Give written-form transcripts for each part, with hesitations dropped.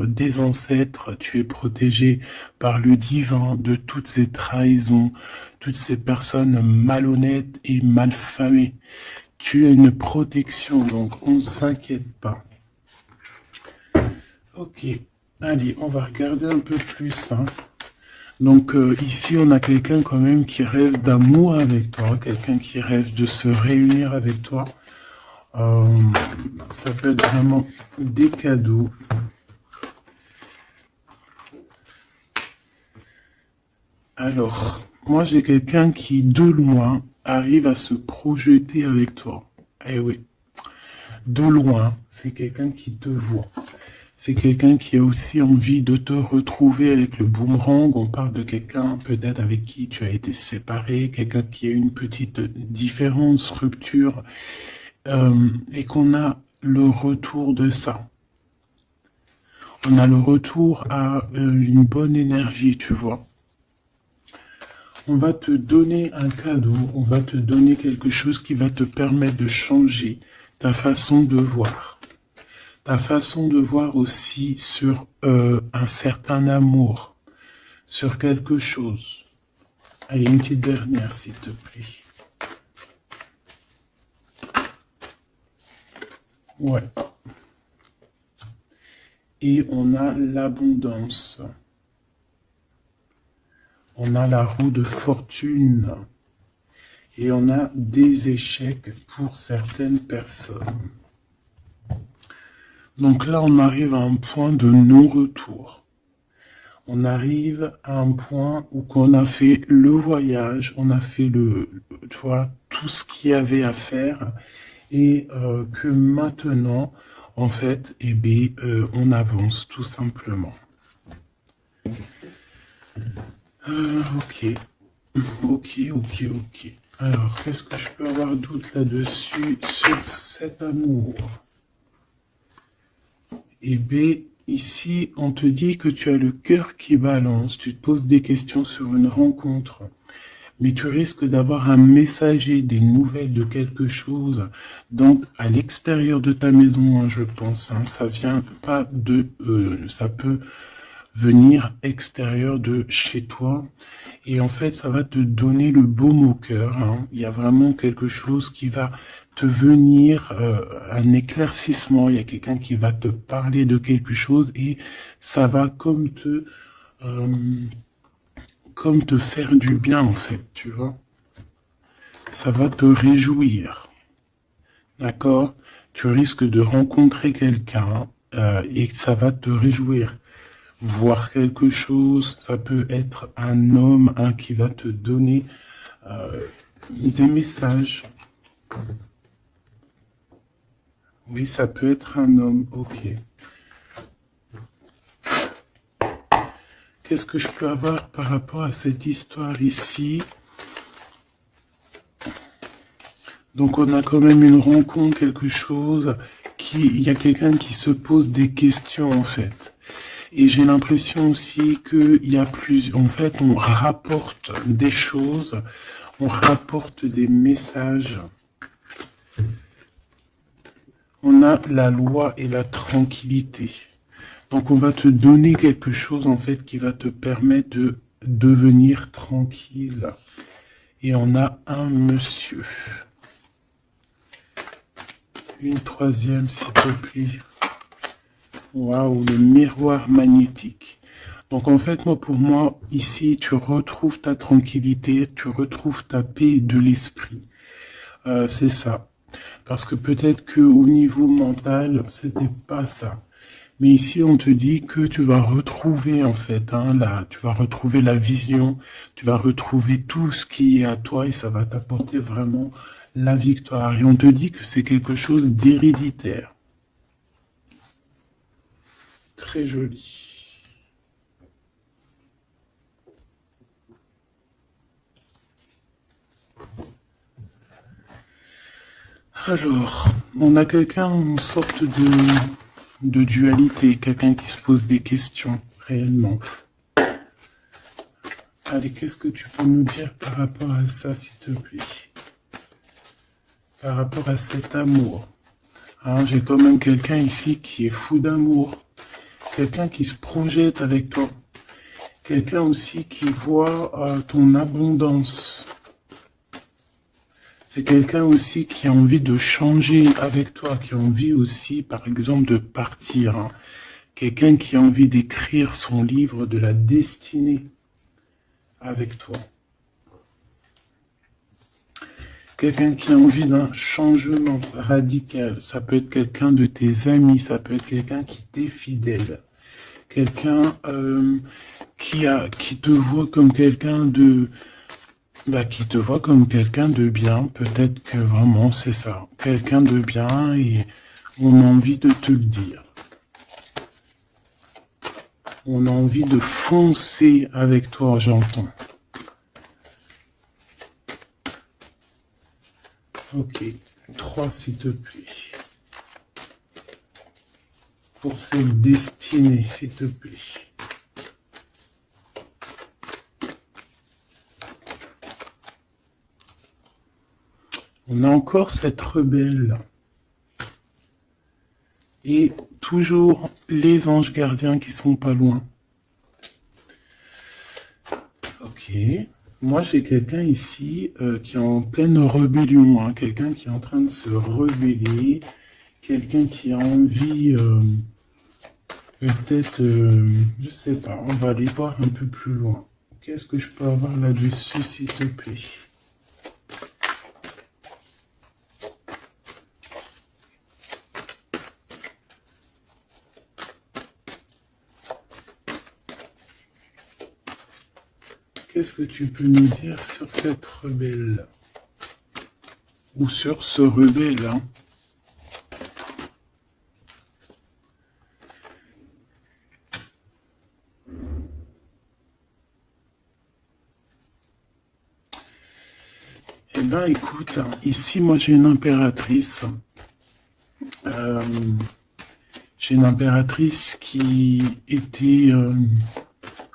des ancêtres, tu es protégé par le divin de toutes ces trahisons, toutes ces personnes malhonnêtes et malfamées. Tu as une protection, donc on ne s'inquiète pas. Ok, allez, on va regarder un peu plus, hein. Donc ici, on a quelqu'un quand même qui rêve d'amour avec toi, quelqu'un qui rêve de se réunir avec toi. Ça peut être vraiment des cadeaux. Alors, moi j'ai quelqu'un qui, de loin, arrive à se projeter avec toi. Eh oui, de loin, c'est quelqu'un qui te voit. C'est quelqu'un qui a aussi envie de te retrouver avec le boomerang. On parle de quelqu'un peut-être avec qui tu as été séparé, quelqu'un qui a une petite différence, rupture, et qu'on a le retour de ça. On a le retour à une bonne énergie, tu vois. On va te donner un cadeau, on va te donner quelque chose qui va te permettre de changer ta façon de voir. Ta façon de voir aussi sur un certain amour, sur quelque chose. Allez, une petite dernière, s'il te plaît. Ouais. Et on a l'abondance. On a la roue de fortune. Et on a des échecs pour certaines personnes. Donc là, on arrive à un point de non-retour. On arrive à un point où on a fait le voyage, on a fait tu vois, tout ce qu'il y avait à faire, et que maintenant, en fait, eh bien, on avance tout simplement. Ok, ok. Alors, qu'est-ce que je peux avoir d'autre là-dessus sur cet amour? Eh bien, ici, on te dit que tu as le cœur qui balance, tu te poses des questions sur une rencontre, mais tu risques d'avoir un messager, des nouvelles de quelque chose, donc à l'extérieur de ta maison, hein, je pense, hein, ça vient pas de... ça peut venir extérieur de chez toi, et en fait, ça va te donner le baume au cœur, hein. Il y a vraiment quelque chose qui va te venir, un éclaircissement, il y a quelqu'un qui va te parler de quelque chose et ça va comme te faire du bien en fait, tu vois. Ça va te réjouir, d'accord? Tu risques de rencontrer quelqu'un et ça va te réjouir. Voir quelque chose, ça peut être un homme qui va te donner des messages. Oui, ça peut être un homme, ok. Qu'est-ce que je peux avoir par rapport à cette histoire ici? Donc on a quand même une rencontre, quelque chose, il y a quelqu'un qui se pose des questions en fait. Et j'ai l'impression aussi qu'il y a en fait, on rapporte des choses, on rapporte des messages. On a la loi et la tranquillité. Donc on va te donner quelque chose en fait qui va te permettre de devenir tranquille. Et on a un monsieur. Une troisième s'il te plaît. Waouh, le miroir magnétique. Donc en fait, pour moi, ici, tu retrouves ta tranquillité, tu retrouves ta paix de l'esprit. C'est ça. Parce que peut-être qu'au niveau mental, c'était pas ça. Mais ici, on te dit que tu vas retrouver, en fait, tu vas retrouver la vision, tu vas retrouver tout ce qui est à toi et ça va t'apporter vraiment la victoire. Et on te dit que c'est quelque chose d'héréditaire. Très joli. Alors, on a quelqu'un, une sorte de dualité, quelqu'un qui se pose des questions, réellement. Allez, qu'est-ce que tu peux nous dire par rapport à ça, s'il te plaît? Par rapport à cet amour. Hein, j'ai quand même quelqu'un ici qui est fou d'amour. quelqu'un qui se projette avec toi. Quelqu'un aussi qui voit ton abondance. C'est quelqu'un aussi qui a envie de changer avec toi, qui a envie aussi, par exemple, de partir. Hein. Quelqu'un qui a envie d'écrire son livre de la destinée avec toi. Quelqu'un qui a envie d'un changement radical. Ça peut être quelqu'un de tes amis, ça peut être quelqu'un qui t'est fidèle. Quelqu'un qui te voit comme quelqu'un de... qui te voit comme quelqu'un de bien. Peut-être que vraiment c'est ça. Quelqu'un de bien et on a envie de te le dire. On a envie de foncer avec toi, j'entends. Ok, 3 s'il te plaît. Pour cette destinée, s'il te plaît. On a encore cette rebelle. Et toujours les anges gardiens qui sont pas loin. Ok. Moi, j'ai quelqu'un ici qui est en pleine rébellion. Hein, quelqu'un qui est en train de se rebeller. Quelqu'un qui a envie... peut-être... je sais pas. On va aller voir un peu plus loin. Qu'est-ce que je peux avoir là-dessus, s'il te plaît? Qu'est-ce que tu peux nous dire sur cette rebelle? Ou sur ce rebelle, hein? Eh ben, écoute, ici, moi, j'ai une impératrice. J'ai une impératrice qui était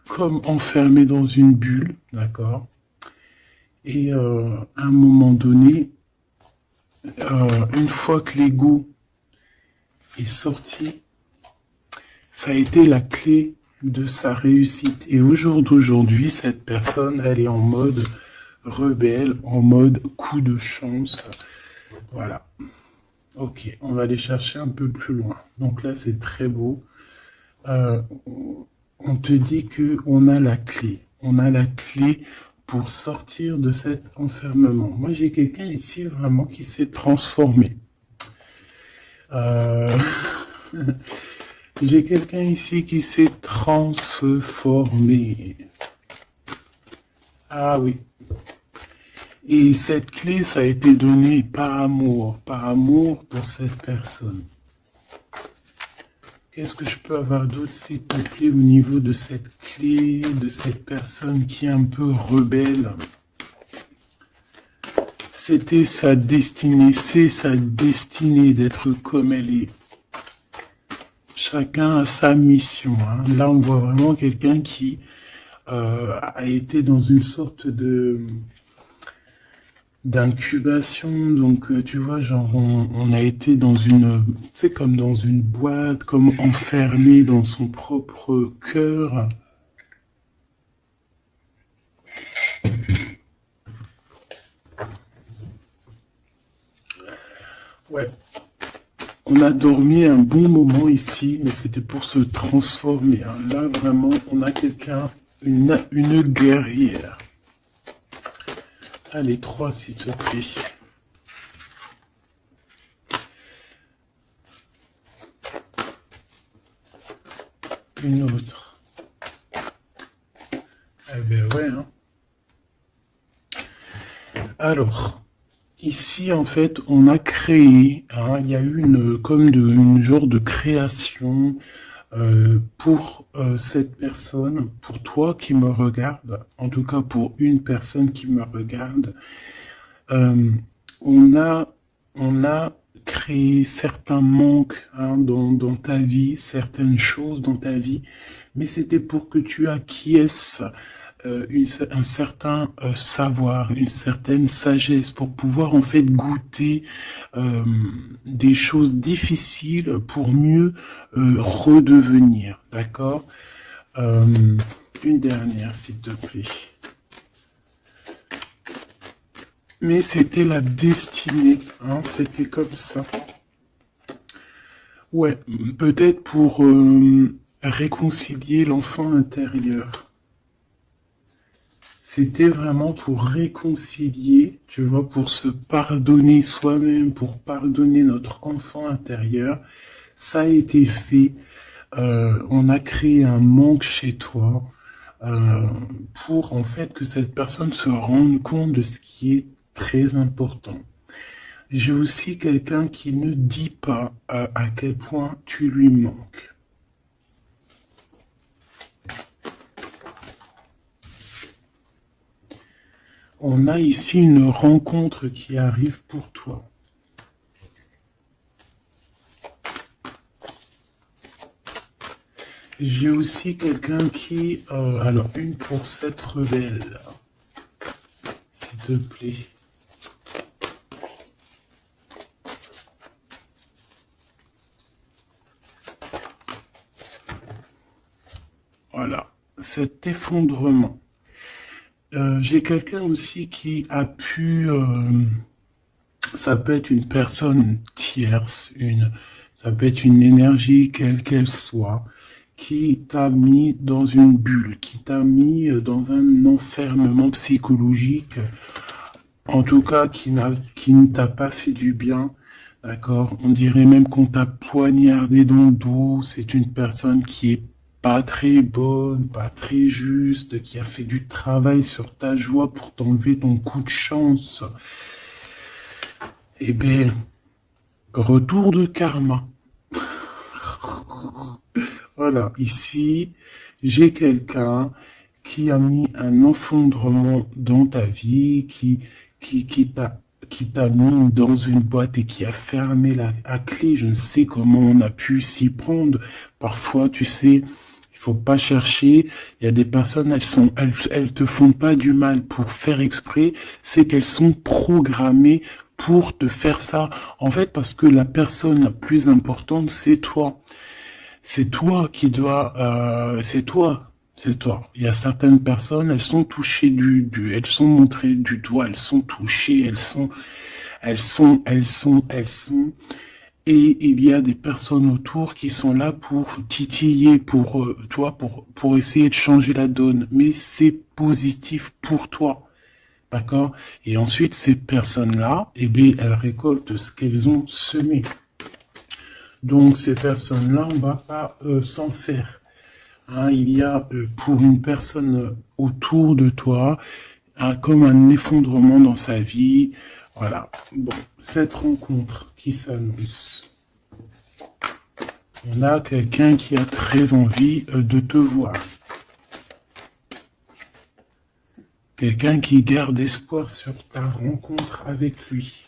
comme enfermée dans une bulle, d'accord? Et à un moment donné, une fois que l'ego est sorti, ça a été la clé de sa réussite. Et au jour d'aujourd'hui, cette personne, elle est en mode rebelle, en mode coup de chance. Voilà. Ok, on va aller chercher un peu plus loin. Donc là, c'est très beau. On te dit que on a la clé. On a la clé pour sortir de cet enfermement. Moi, j'ai quelqu'un ici vraiment qui s'est transformé. J'ai quelqu'un ici qui s'est transformé. Ah oui. Et cette clé, ça a été donné par amour pour cette personne. Qu'est-ce que je peux avoir d'autre, s'il te plaît, au niveau de cette clé, de cette personne qui est un peu rebelle? C'était sa destinée, c'est sa destinée d'être comme elle est. Chacun a sa mission. Hein. Là, on voit vraiment quelqu'un qui a été dans une sorte de d'incubation, donc tu vois, genre on a été dans une, c'est comme dans une boîte, comme enfermé dans son propre cœur. Ouais, on a dormi un bon moment ici, mais c'était pour se transformer. Hein. Là, vraiment, on a quelqu'un, une guerrière. Allez, 3, s'il te plaît. Une autre. Eh ben ouais, hein. Alors, ici, en fait, on a créé, hein, il y a eu une genre de création pour cette personne, pour toi qui me regarde, en tout cas pour une personne qui me regarde. Euh, on a créé certains manques hein, dans ta vie, certaines choses dans ta vie, mais c'était pour que tu acquiesces un certain savoir, une certaine sagesse pour pouvoir en fait goûter des choses difficiles pour mieux redevenir, d'accord? Une dernière, s'il te plaît. Mais c'était la destinée, hein, c'était comme ça. Ouais, peut-être pour réconcilier l'enfant intérieur. C'était vraiment pour réconcilier, tu vois, pour se pardonner soi-même, pour pardonner notre enfant intérieur. Ça a été fait. On a créé un manque chez toi euh, pour en fait que cette personne se rende compte de ce qui est très important. J'ai aussi quelqu'un qui ne dit pas à quel point tu lui manques. On a ici une rencontre qui arrive pour toi. J'ai aussi quelqu'un qui... alors, une pour cette rebelle, s'il te plaît. Voilà, cet effondrement. J'ai quelqu'un aussi qui a pu... ça peut être une personne tierce, ça peut être une énergie quelle qu'elle soit, qui t'a mis dans une bulle, qui t'a mis dans un enfermement psychologique, en tout cas qui ne t'a pas fait du bien, d'accord? On dirait même qu'on t'a poignardé dans le dos, c'est une personne qui est pas très bonne, pas très juste, qui a fait du travail sur ta joie pour t'enlever ton coup de chance. Eh bien, retour de karma. Voilà, ici, j'ai quelqu'un qui a mis un effondrement dans ta vie, qui t'a mis dans une boîte et qui a fermé la clé. Je ne sais comment on a pu s'y prendre. Parfois, tu sais, il faut pas chercher. Il y a des personnes, elles te font pas du mal pour faire exprès. C'est qu'elles sont programmées pour te faire ça. En fait, parce que la personne la plus importante, c'est toi. C'est toi qui dois, c'est toi, c'est toi. Il y a certaines personnes, elles sont touchées elles sont montrées du doigt, elles sont touchées, elles sont. Et il y a des personnes autour qui sont là pour titiller, pour essayer de changer la donne. Mais c'est positif pour toi. D'accord? Et ensuite, ces personnes-là, eh bien, elles récoltent ce qu'elles ont semé. Donc ces personnes-là, on va pas s'en faire. Hein, il y a pour une personne autour de toi comme un effondrement dans sa vie. Voilà. Bon, cette rencontre qui s'annonce. On a quelqu'un qui a très envie de te voir. Quelqu'un qui garde espoir sur ta rencontre avec lui.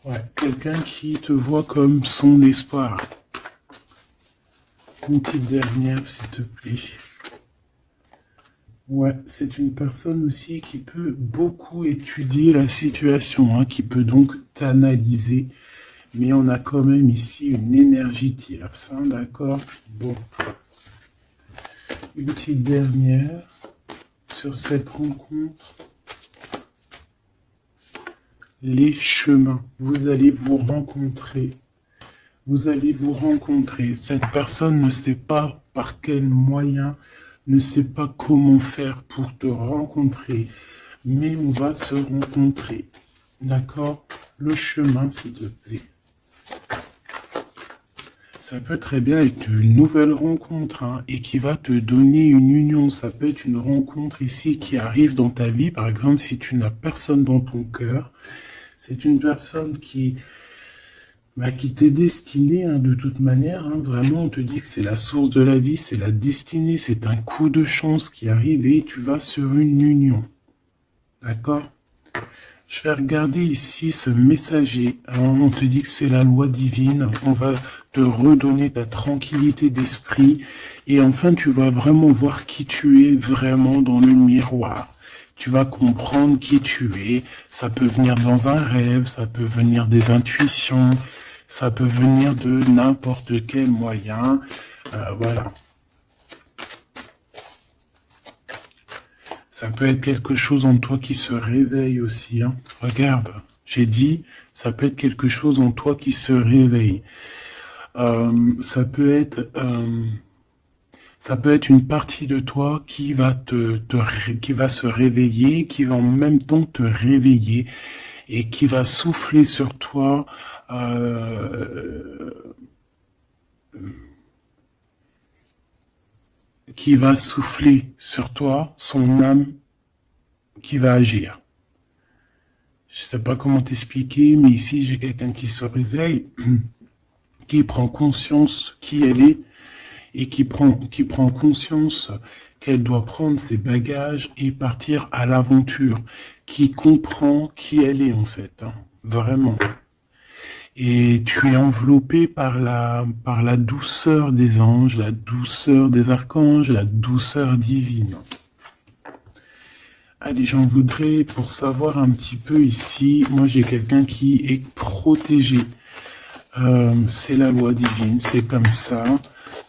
Ouais, quelqu'un qui te voit comme son espoir. Une petite dernière, s'il te plaît. Ouais, c'est une personne aussi qui peut beaucoup étudier la situation, hein, qui peut donc t'analyser. Mais on a quand même ici une énergie tierce, hein, d'accord? Bon. Une petite dernière sur cette rencontre. Les chemins. Vous allez vous rencontrer. Vous allez vous rencontrer. Cette personne ne sait pas par quel moyen, ne sait pas comment faire pour te rencontrer, mais on va se rencontrer. D'accord? Le chemin, s'il te plaît. Ça peut très bien être une nouvelle rencontre, hein, et qui va te donner une union. Ça peut être une rencontre ici qui arrive dans ta vie. Par exemple, si tu n'as personne dans ton cœur, c'est une personne qui t'est destinée, hein, de toute manière. Hein, vraiment, on te dit que c'est la source de la vie, c'est la destinée, c'est un coup de chance qui arrive et tu vas sur une union. D'accord? Je vais regarder ici ce messager. Alors, on te dit que c'est la loi divine. On va te redonner ta tranquillité d'esprit. Et enfin, tu vas vraiment voir qui tu es vraiment dans le miroir. Tu vas comprendre qui tu es. Ça peut venir dans un rêve, ça peut venir des intuitions, ça peut venir de n'importe quel moyen. Voilà. Ça peut être quelque chose en toi qui se réveille aussi. Hein. Regarde, j'ai dit, ça peut être quelque chose en toi qui se réveille. Ça peut être une partie de toi qui va qui va se réveiller, qui va en même temps te réveiller et qui va souffler sur toi son âme qui va agir. Je sais pas comment t'expliquer, mais ici j'ai quelqu'un qui se réveille, qui prend conscience qui elle est et qui prend conscience qu'elle doit prendre ses bagages et partir à l'aventure, qui comprend qui elle est en fait, hein, vraiment. Et tu es enveloppé par la douceur des anges, la douceur des archanges, la douceur divine. Allez, j'en voudrais pour savoir un petit peu ici. Moi, j'ai quelqu'un qui est protégé. C'est la loi divine, c'est comme ça.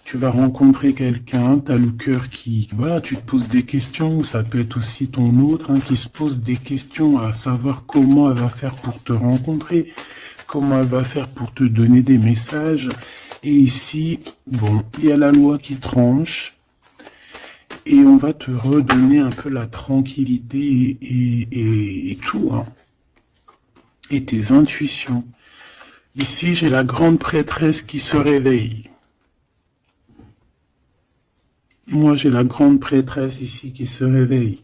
Tu vas rencontrer quelqu'un, tu as le cœur qui... Voilà, tu te poses des questions. Ça peut être aussi ton autre qui se pose des questions à savoir comment elle va faire pour te rencontrer, comment elle va faire pour te donner des messages. Et ici, bon, il y a la loi qui tranche. Et on va te redonner un peu la tranquillité et tout, hein. Et tes intuitions. Ici, j'ai la grande prêtresse qui se réveille. Moi, j'ai la grande prêtresse ici qui se réveille.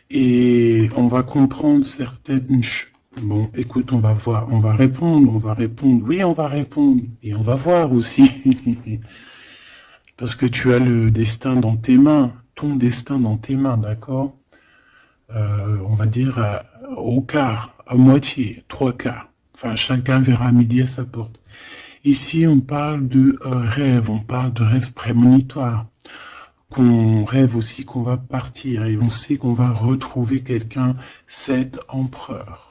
Et on va comprendre certaines choses. Bon, écoute, on va voir, on va répondre. Oui, on va répondre. Et on va voir aussi. Parce que tu as le destin dans tes mains, ton destin dans tes mains, d'accord? On va dire au quart, à moitié, 3/4. Enfin, chacun verra midi à sa porte. Ici, on parle de rêve, on parle de rêve prémonitoire. Qu'on rêve aussi qu'on va partir et on sait qu'on va retrouver quelqu'un, cet empereur.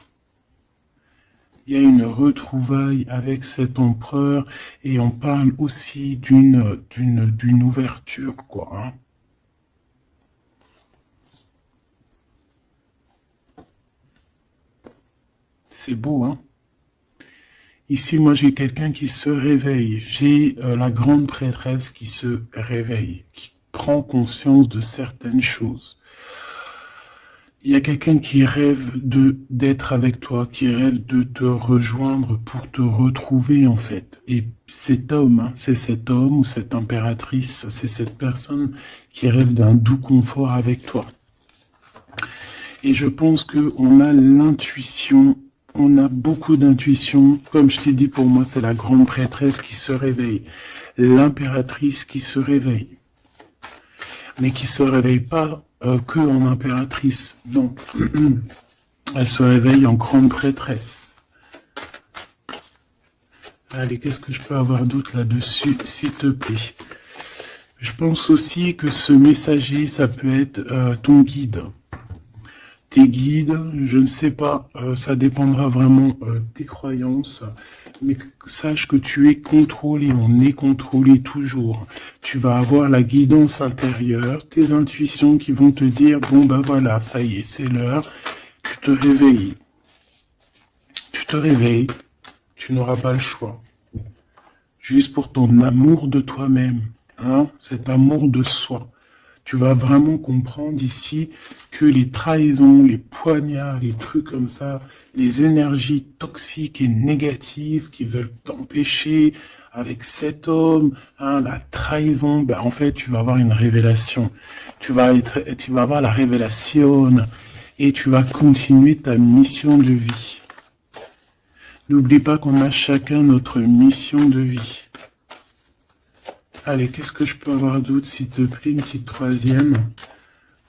Il y a une retrouvaille avec cet empereur et on parle aussi d'une ouverture, quoi. Hein. C'est beau, hein. Ici, moi, j'ai quelqu'un qui se réveille. J'ai la grande prêtresse qui se réveille, qui prend conscience de certaines choses. Il y a quelqu'un qui rêve d'être avec toi, qui rêve de te rejoindre pour te retrouver en fait. Et cet homme, hein, c'est cet homme ou cette impératrice, c'est cette personne qui rêve d'un doux confort avec toi. Et je pense que on a l'intuition, on a beaucoup d'intuition. Comme je t'ai dit, pour moi, c'est la grande prêtresse qui se réveille, l'impératrice qui se réveille, mais qui se réveille pas que en impératrice, non. Elle se réveille en grande prêtresse. Allez, qu'est-ce que je peux avoir d'autre là-dessus, s'il te plaît? Je pense aussi que ce messager, ça peut être ton guide. Tes guides, je ne sais pas, ça dépendra vraiment de tes croyances, mais sache que tu es contrôlé, on est contrôlé toujours. Tu vas avoir la guidance intérieure, tes intuitions qui vont te dire, bon ben voilà, ça y est, c'est l'heure, tu te réveilles. Tu te réveilles, tu n'auras pas le choix. Juste pour ton amour de toi-même, hein, cet amour de soi. Tu vas vraiment comprendre ici que les trahisons, les poignards, les trucs comme ça, les énergies toxiques et négatives qui veulent t'empêcher avec cet homme, hein, la trahison, ben en fait, tu vas avoir une révélation. Tu vas avoir la révélation et tu vas continuer ta mission de vie. N'oublie pas qu'on a chacun notre mission de vie. Allez, qu'est-ce que je peux avoir d'autre, s'il te plaît, une petite troisième.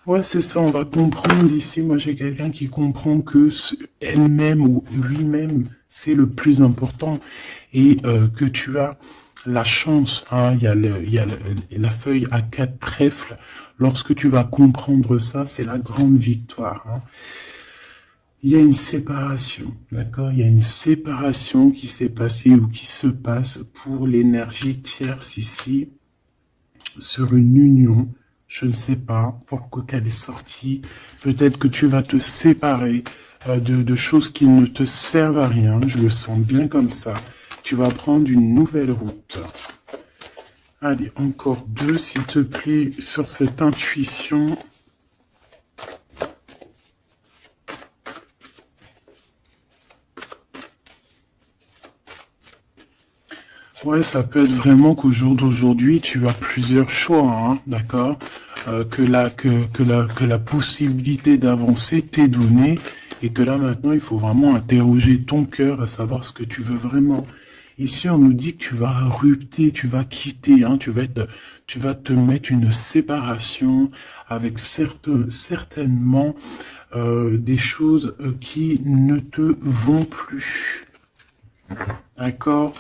Ouais, c'est ça, on va comprendre ici. Moi, j'ai quelqu'un qui comprend que elle-même ou lui-même, c'est le plus important. Et que tu as la chance, hein, la feuille à 4 trèfles. Lorsque tu vas comprendre ça, c'est la grande victoire. Hein. Il y a une séparation, d'accord? Il y a une séparation qui s'est passée ou qui se passe pour l'énergie tierce ici, sur une union. Je ne sais pas pourquoi qu'elle est sortie. Peut-être que tu vas te séparer de choses qui ne te servent à rien. Je le sens bien comme ça. Tu vas prendre une nouvelle route. Allez, encore 2, s'il te plaît, sur cette intuition. Ouais, ça peut être vraiment qu'au jour d'aujourd'hui, tu as plusieurs choix, hein, d'accord, que la possibilité d'avancer t'est donnée et que là maintenant, il faut vraiment interroger ton cœur à savoir ce que tu veux vraiment. Ici, on nous dit que tu vas rupter, tu vas quitter, hein, tu vas te mettre une séparation avec certainement des choses qui ne te vont plus. D'accord?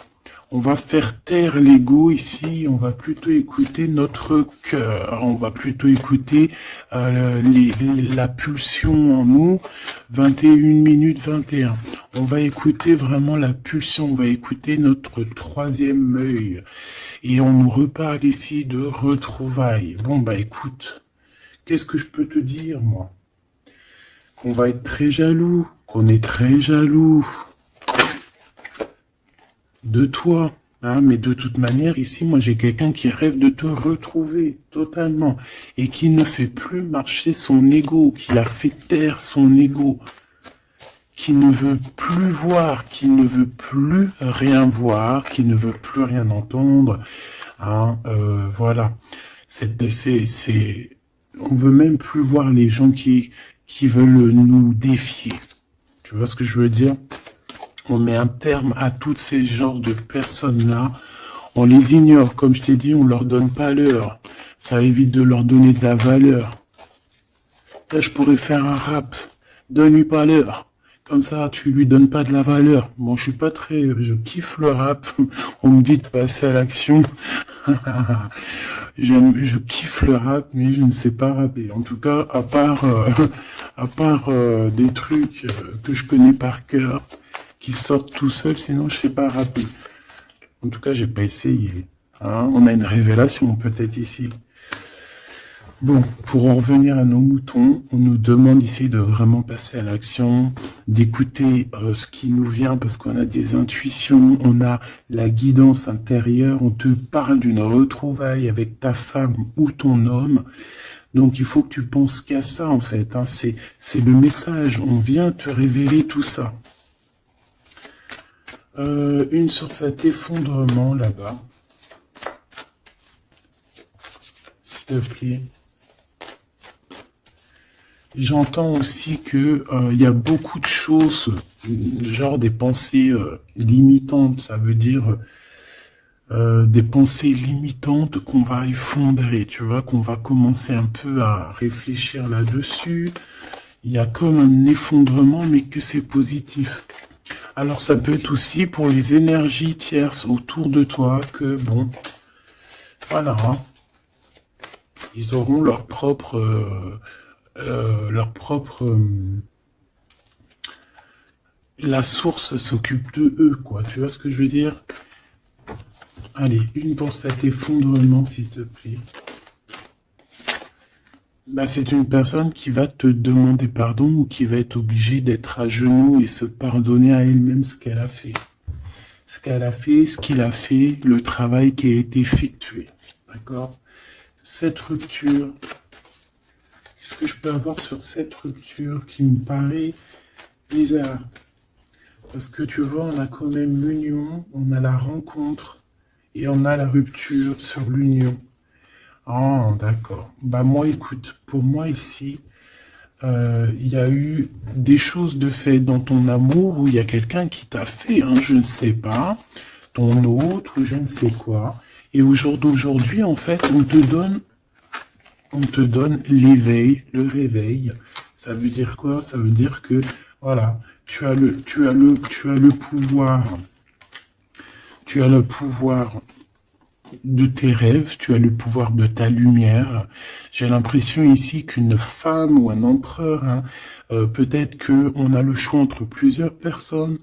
On va faire taire l'ego ici, on va plutôt écouter notre cœur, on va plutôt écouter la pulsion en nous, 21 minutes 21. On va écouter vraiment la pulsion, on va écouter notre troisième œil. Et on nous reparle ici de retrouvailles. Bon bah écoute, qu'est-ce que je peux te dire moi? Qu'on va être très jaloux, qu'on est très jaloux de toi, hein, mais de toute manière, ici, moi, j'ai quelqu'un qui rêve de te retrouver totalement et qui ne fait plus marcher son ego, qui a fait taire son ego, qui ne veut plus voir, qui ne veut plus rien voir, qui ne veut plus rien entendre, hein, voilà. On veut même plus voir les gens qui veulent nous défier. Tu vois ce que je veux dire? On met un terme à tous ces genres de personnes-là. On les ignore, comme je t'ai dit, on leur donne pas l'heure. Ça évite de leur donner de la valeur. Là, je pourrais faire un rap. Donne-lui pas l'heure. Comme ça, tu lui donnes pas de la valeur. Bon, je kiffe le rap. On me dit de passer à l'action. Je kiffe le rap, mais je ne sais pas rapper. En tout cas, à part des trucs que je connais par cœur, qui sortent tout seul, sinon je sais pas rapper. En tout cas, j'ai pas essayé. Hein, on a une révélation peut-être ici. Bon, pour en revenir à nos moutons, on nous demande ici de vraiment passer à l'action, d'écouter ce qui nous vient parce qu'on a des intuitions, on a la guidance intérieure, on te parle d'une retrouvaille avec ta femme ou ton homme. Donc il faut que tu penses qu'à ça en fait. Hein. C'est le message, on vient te révéler tout ça. Une sur cet effondrement là-bas. S'il te plaît. J'entends aussi que y a beaucoup de choses, genre des pensées limitantes. Ça veut dire des pensées limitantes qu'on va effondrer, tu vois, qu'on va commencer un peu à réfléchir là-dessus. Il y a comme un effondrement, mais que c'est positif. Alors ça peut être aussi pour les énergies tierces autour de toi que, bon, voilà, hein, ils auront leur propre... la source s'occupe de eux, quoi. Tu vois ce que je veux dire? Allez, une pour cet effondrement, s'il te plaît. Bah, c'est une personne qui va te demander pardon ou qui va être obligée d'être à genoux et se pardonner à elle-même ce qu'elle a fait. Ce qu'elle a fait, ce qu'il a fait, le travail qui a été effectué. D'accord? Cette rupture, qu'est-ce que je peux avoir sur cette rupture qui me paraît bizarre? Parce que tu vois, on a quand même l'union, on a la rencontre et on a la rupture sur l'union. Ah, d'accord. Bah moi, écoute, pour moi ici, il y a eu des choses de fait dans ton amour où il y a quelqu'un qui t'a fait, hein, je ne sais pas, ton autre ou je ne sais quoi. Et au jour d'aujourd'hui, en fait, on te donne l'éveil, le réveil. Ça veut dire quoi? Ça veut dire que, voilà, tu as le pouvoir de tes rêves, tu as le pouvoir de ta lumière. J'ai l'impression ici qu'une femme ou un empereur, hein, peut-être que on a le choix entre plusieurs personnes.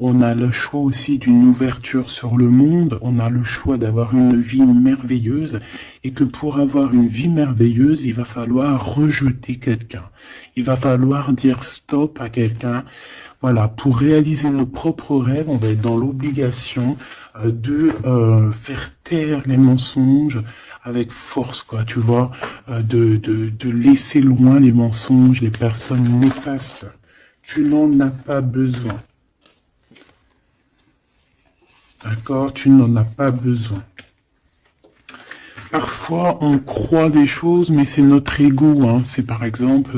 On a le choix aussi d'une ouverture sur le monde. On a le choix d'avoir une vie merveilleuse. Et que pour avoir une vie merveilleuse, il va falloir rejeter quelqu'un. Il va falloir dire stop à quelqu'un. Voilà, pour réaliser nos propres rêves, on va être dans l'obligation de faire taire les mensonges avec force, quoi, tu vois, de laisser loin les mensonges, les personnes néfastes. Tu n'en as pas besoin. D'accord? Tu n'en as pas besoin. Parfois, on croit des choses, mais c'est notre ego, hein. C'est par exemple,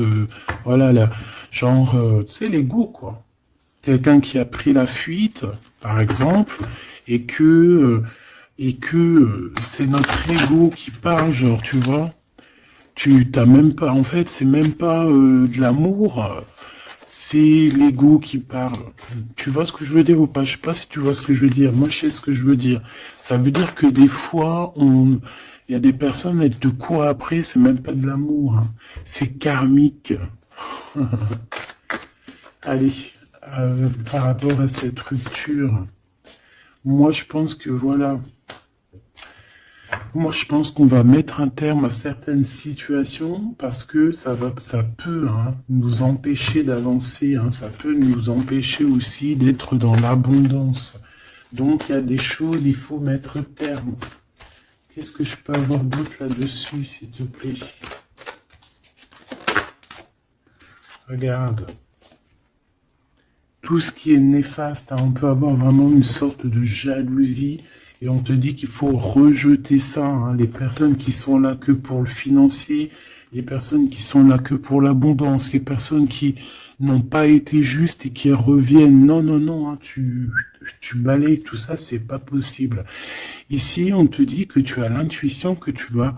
voilà, là, genre, tu sais, l'ego, quoi. Quelqu'un qui a pris la fuite, par exemple, et que c'est notre ego qui parle, genre, tu vois. Tu t'as même pas, en fait, c'est même pas de l'amour, c'est l'ego qui parle. Tu vois ce que je veux dire ou pas? Je sais pas si tu vois ce que je veux dire. Moi, je sais ce que je veux dire. Ça veut dire que des fois, il y a des personnes, elles te courent après, c'est même pas de l'amour, hein. C'est karmique. Allez, par rapport à cette rupture, moi, je pense que voilà. Moi, je pense qu'on va mettre un terme à certaines situations parce que ça peut, hein, nous empêcher d'avancer, hein, ça peut nous empêcher aussi d'être dans l'abondance. Donc, il y a des choses, il faut mettre terme. Qu'est-ce que je peux avoir d'autre là-dessus, s'il te plaît? Regarde. Tout ce qui est néfaste, hein, on peut avoir vraiment une sorte de jalousie et on te dit qu'il faut rejeter ça, hein. Les personnes qui sont là que pour le financier, les personnes qui sont là que pour l'abondance, les personnes qui n'ont pas été justes et qui reviennent. Non, non, non, hein, tu balayes tout ça, c'est pas possible. Ici, on te dit que tu as l'intuition que tu vas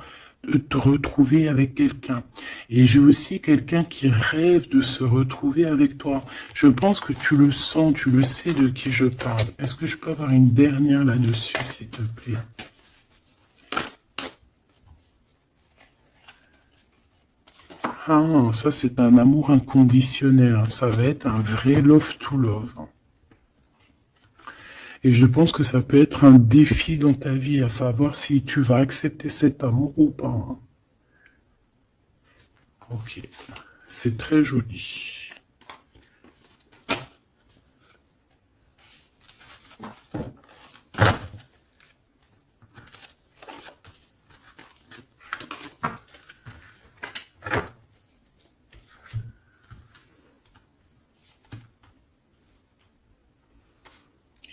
te retrouver avec quelqu'un. Et j'ai aussi quelqu'un qui rêve de se retrouver avec toi. Je pense que tu le sens, tu le sais de qui je parle. Est-ce que je peux avoir une dernière là-dessus, s'il te plaît? Ah, ça c'est un amour inconditionnel, hein. Ça va être un vrai love to love, hein. Et je pense que ça peut être un défi dans ta vie, à savoir si tu vas accepter cet amour ou pas, hein. Ok, c'est très joli.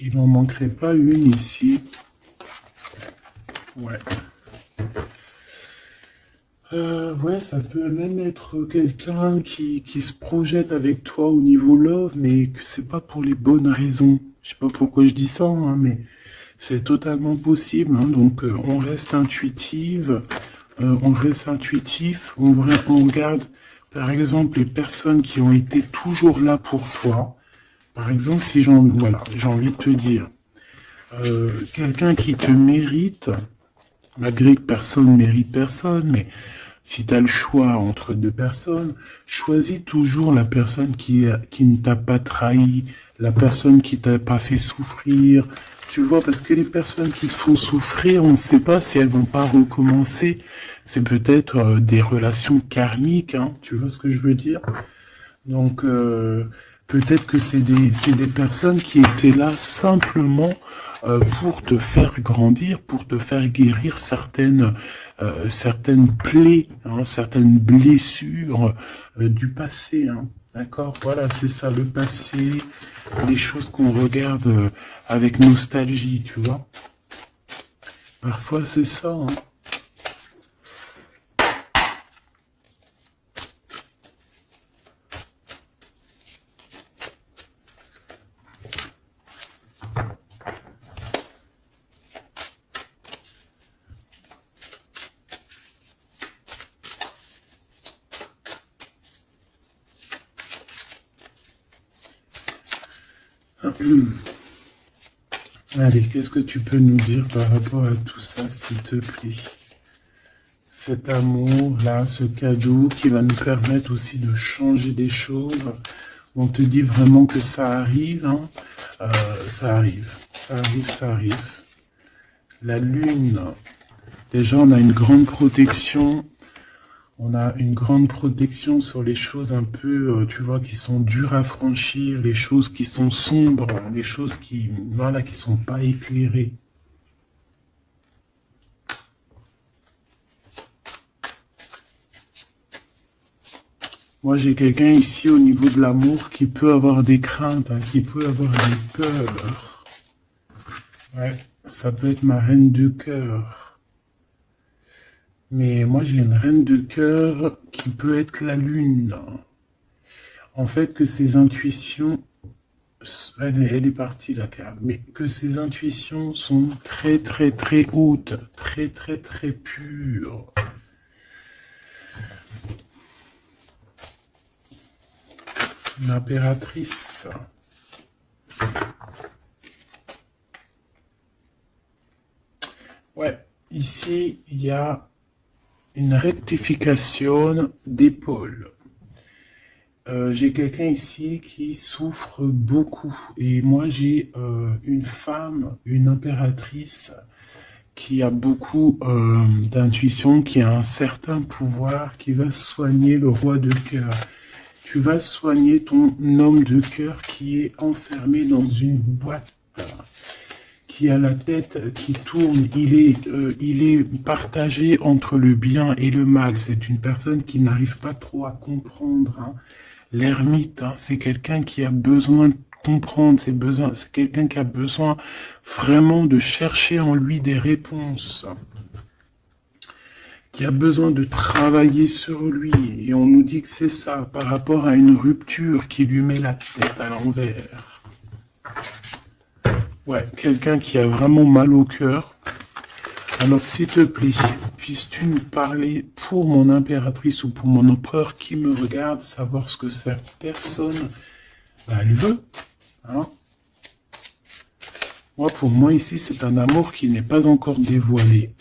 Il n'en manquerait pas une ici. Ouais. Ouais, ça peut même être quelqu'un qui se projette avec toi au niveau love, mais que c'est pas pour les bonnes raisons. Je sais pas pourquoi je dis ça, hein, mais c'est totalement possible, hein. Donc on reste intuitive, on reste intuitif, on regarde par exemple les personnes qui ont été toujours là pour toi. Par exemple, si j'ai envie de te dire, quelqu'un qui te mérite, malgré que personne ne mérite personne, mais si tu as le choix entre deux personnes, choisis toujours la personne qui ne t'a pas trahi, la personne qui t'a pas fait souffrir. Tu vois, parce que les personnes qui te font souffrir, on ne sait pas si elles vont pas recommencer. C'est peut-être des relations karmiques, hein, tu vois ce que je veux dire? Donc, peut-être que c'est des personnes qui étaient là simplement pour te faire grandir, pour te faire guérir certaines plaies, hein, certaines blessures du passé, hein. D'accord? Voilà, c'est ça, le passé, les choses qu'on regarde avec nostalgie, tu vois. Parfois, c'est ça, hein. Allez, qu'est-ce que tu peux nous dire par rapport à tout ça, s'il te plaît? Cet amour-là, ce cadeau qui va nous permettre aussi de changer des choses. On te dit vraiment que ça arrive, hein. Ça arrive, ça arrive, ça arrive. La lune, déjà on a une grande protection. On a une grande protection sur les choses un peu, tu vois, qui sont dures à franchir, les choses qui sont sombres, les choses qui, voilà, qui sont pas éclairées. Moi, j'ai quelqu'un ici au niveau de l'amour qui peut avoir des craintes, hein, qui peut avoir des peurs. Ouais, ça peut être ma reine de cœur. Mais moi, j'ai une reine de cœur qui peut être la lune. En fait, que ses intuitions, elle est partie la carte, mais que ses intuitions sont très très très hautes, très très très pures. L'impératrice. Ouais, ici, il y a une rectification d'épaule. J'ai quelqu'un ici qui souffre beaucoup. Et moi, j'ai une femme, une impératrice, qui a beaucoup d'intuition, qui a un certain pouvoir, qui va soigner le roi de cœur. Tu vas soigner ton homme de cœur qui est enfermé dans une boîte, qui a la tête qui tourne. Il est partagé entre le bien et le mal. C'est une personne qui n'arrive pas trop à comprendre, hein. L'ermite, hein, c'est quelqu'un qui a besoin de comprendre, c'est quelqu'un qui a besoin vraiment de chercher en lui des réponses, qui a besoin de travailler sur lui. Et on nous dit que c'est ça, par rapport à une rupture qui lui met la tête à l'envers. Ouais, quelqu'un qui a vraiment mal au cœur. Alors, s'il te plaît, puisses-tu nous parler pour mon impératrice ou pour mon empereur qui me regarde, savoir ce que cette personne, elle veut, hein? Moi, pour moi, ici, c'est un amour qui n'est pas encore dévoilé.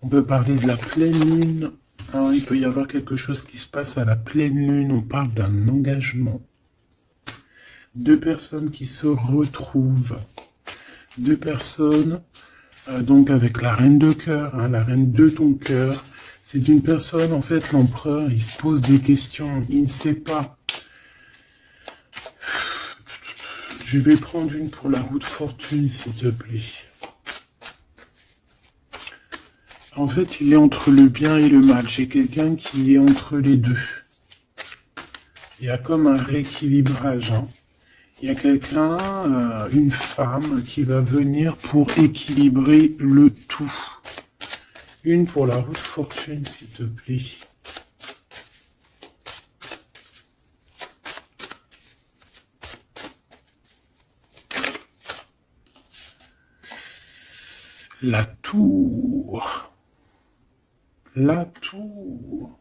On peut parler de la pleine lune, hein, il peut y avoir quelque chose qui se passe à la pleine lune, on parle d'un engagement. Deux personnes qui se retrouvent, deux personnes, donc avec la reine de cœur, hein, la reine de ton cœur. C'est une personne, en fait, l'empereur, il se pose des questions, il ne sait pas. Je vais prendre une pour la roue de fortune, s'il te plaît. En fait, il est entre le bien et le mal. J'ai quelqu'un qui est entre les deux. Il y a comme un rééquilibrage, hein. Il y a quelqu'un, une femme, qui va venir pour équilibrer le tout. Une pour la roue de fortune, s'il te plaît. La tour. La tour.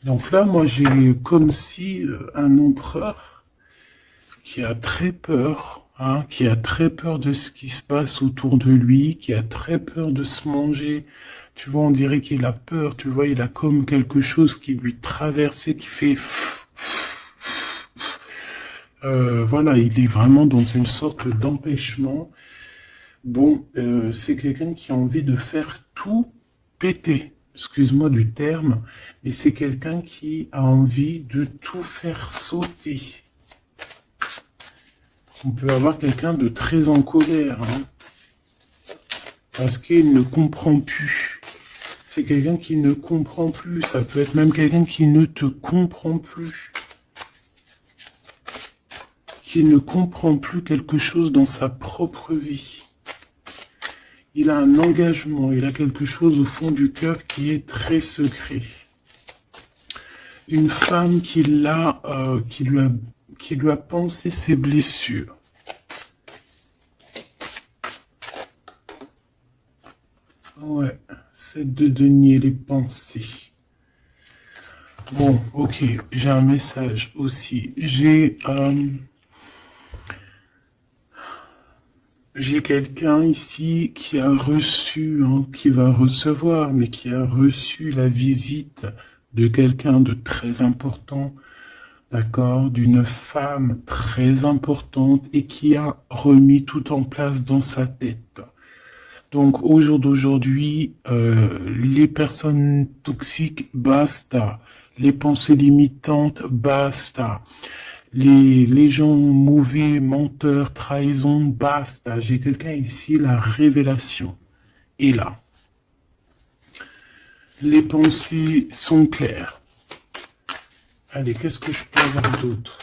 Donc là, moi, j'ai comme si un empereur qui a très peur, hein, qui a très peur de ce qui se passe autour de lui, qui a très peur de se manger. Tu vois, on dirait qu'il a peur, tu vois, il a comme quelque chose qui lui traverse, qui fait... voilà, il est vraiment dans une sorte d'empêchement. Bon, c'est quelqu'un qui a envie de faire tout péter. Excuse-moi du terme, mais c'est quelqu'un qui a envie de tout faire sauter. On peut avoir quelqu'un de très en colère, hein, parce qu'il ne comprend plus. C'est quelqu'un qui ne comprend plus. Ça peut être même quelqu'un qui ne te comprend plus. Qui ne comprend plus quelque chose dans sa propre vie. Il a un engagement, il a quelque chose au fond du cœur qui est très secret. Une femme qui lui a pensé ses blessures. Ouais, c'est de denier les pensées. Bon, ok, j'ai un message aussi. J'ai J'ai quelqu'un ici qui a reçu, hein, qui va recevoir, mais qui a reçu la visite de quelqu'un de très important, d'accord, d'une femme très importante et qui a remis tout en place dans sa tête. Donc au jour d'aujourd'hui, les personnes toxiques, basta. Les pensées limitantes, basta. Les gens mauvais, menteurs, trahison, basta. J'ai quelqu'un ici, la révélation est là. Les pensées sont claires. Allez, qu'est-ce que je peux avoir d'autre?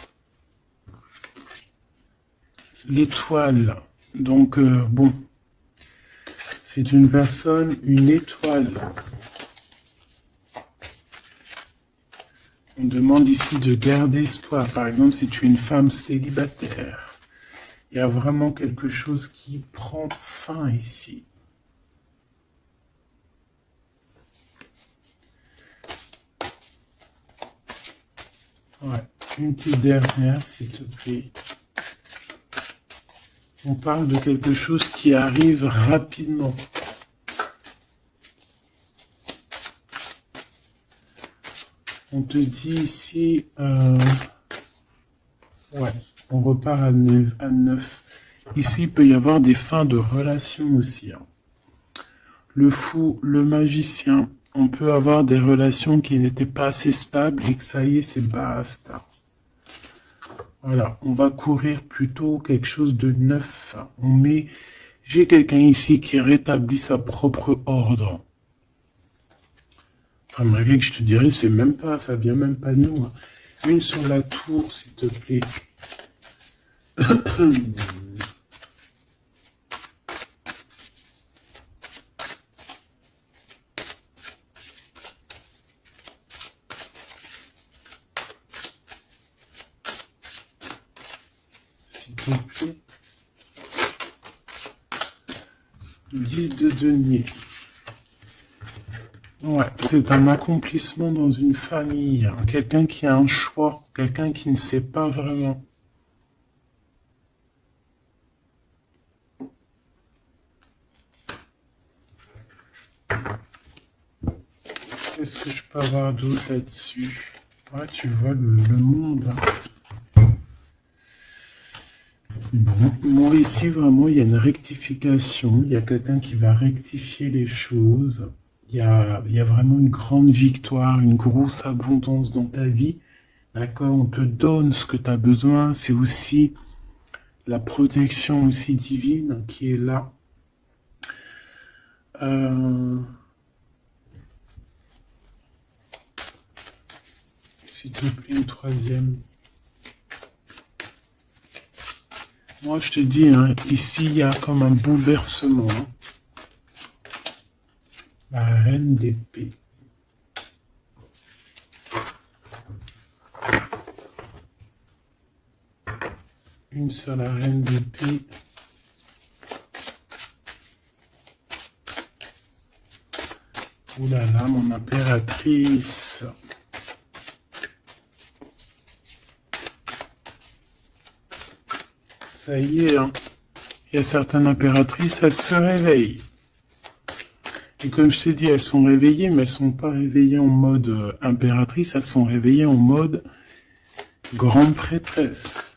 L'étoile. Donc, bon, c'est une personne, une étoile. On demande ici de garder espoir. Par exemple, si tu es une femme célibataire, il y a vraiment quelque chose qui prend fin ici. Ouais, une petite dernière, s'il te plaît. On parle de quelque chose qui arrive rapidement. On te dit ici, ouais, on repart à 9. Ici, il peut y avoir des fins de relations aussi. Hein. Le fou, le magicien, on peut avoir des relations qui n'étaient pas assez stables et que ça y est, c'est basta. Voilà, on va courir plutôt quelque chose de neuf. On met, j'ai quelqu'un ici qui rétablit sa propre ordre. Enfin, malgré que je te dirais, c'est même pas, ça vient même pas de nous. Hein. Une sur la tour, s'il te plaît. S'il te plaît. 10 de denier. Ouais, c'est un accomplissement dans une famille. Hein. Quelqu'un qui a un choix. Quelqu'un qui ne sait pas vraiment. Qu'est-ce que je peux avoir d'autre là-dessus? Ouais, tu vois le monde. Hein. Bon, moi ici, vraiment, il y a une rectification. Il y a quelqu'un qui va rectifier les choses. Il y a vraiment une grande victoire, une grosse abondance dans ta vie. D'accord? On te donne ce que tu as besoin. C'est aussi la protection aussi divine qui est là. S'il te plaît, une troisième. Moi, je te dis, hein, ici, il y a comme un bouleversement. Hein. La reine d'épée. Une sur la reine d'épée. Ouh là là, mon impératrice. Ça y est, hein. Il y a certaines impératrices, elles se réveillent. Et comme je t'ai dit, elles sont réveillées, mais elles sont pas réveillées en mode impératrice, elles sont réveillées en mode grande prêtresse.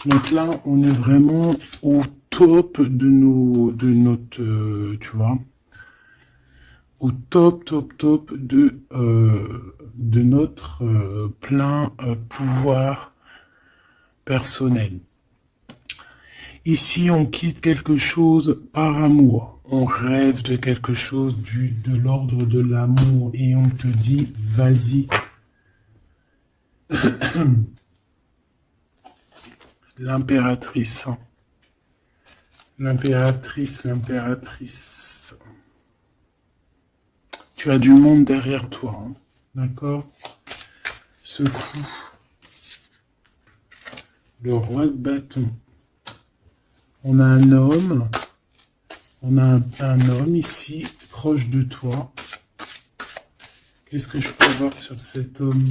Donc là, on est vraiment au top de notre, tu vois, au top de notre plein pouvoir personnel. Ici, on quitte quelque chose par amour. On rêve de quelque chose de l'ordre de l'amour et on te dit, vas-y. L'impératrice. Hein. L'impératrice. Tu as du monde derrière toi. Hein. D'accord? Ce fou. Le roi de bâton. On a un homme. On a un homme ici, proche de toi. Qu'est-ce que je peux voir sur cet homme?